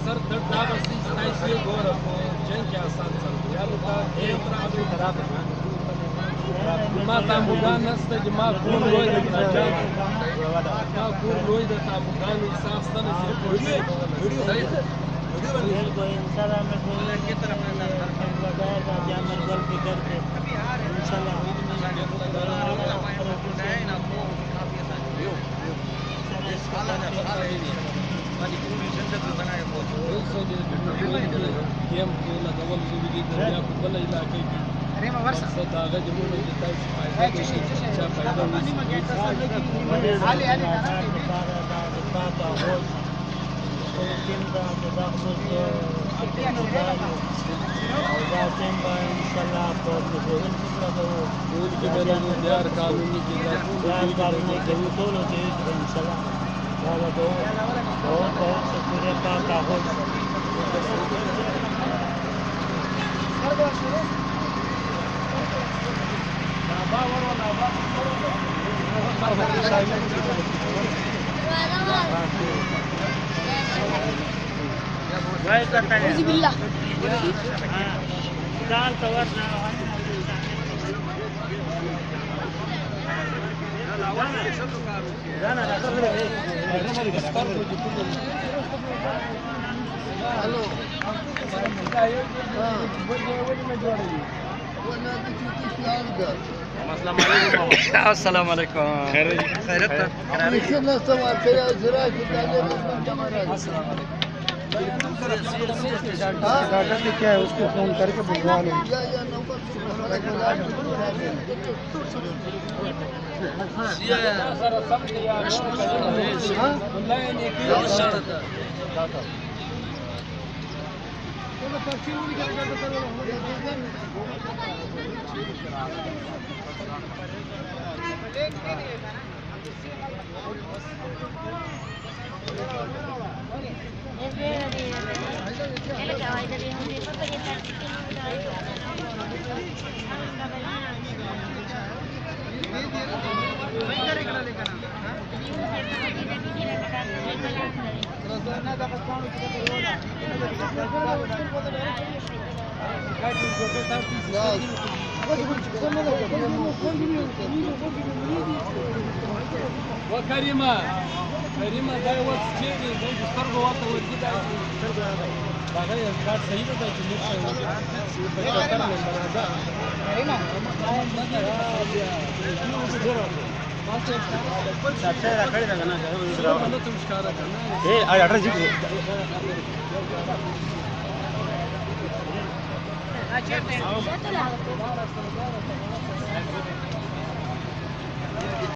سر د دا بس استایسي ګوره په جنګ کې آسان سره یا نو تا دې پرابو خراب ما تابوګان نسته چې ما کور لوی د نجات ما کور لوی د تابوګان حساب ستنه چې کوي को इंशाल्लाह मैं बोलने की तरफ लगाएगा जामल गल फिकर के इंशाल्लाह गेम को लगावल सुविधी दरिया को बल इलाके की अरे मैं वर्ष सदा आगे जमुन जिता इस फायदा को अच्छा फायदा हाले हाले Timba tadakmus Timba inshallah Tuhan kita tahu Tuhan kita biar kaluni kita betul inshallah kalau tahu sesuatu apa tahun أعوذ بالله دال تورنا السلام عليكم خيرت डाटा पे क्या है उसको फोन करके बुलवा लो وكريمة دا یو څه چې د سترګو ورته ورګي دا هغه یو کار صحیح ده چې موږ په کتر نه راځه کریمه ساته راکړی دا کنه نو ته مشکاره کنه اے اډر جی اچھا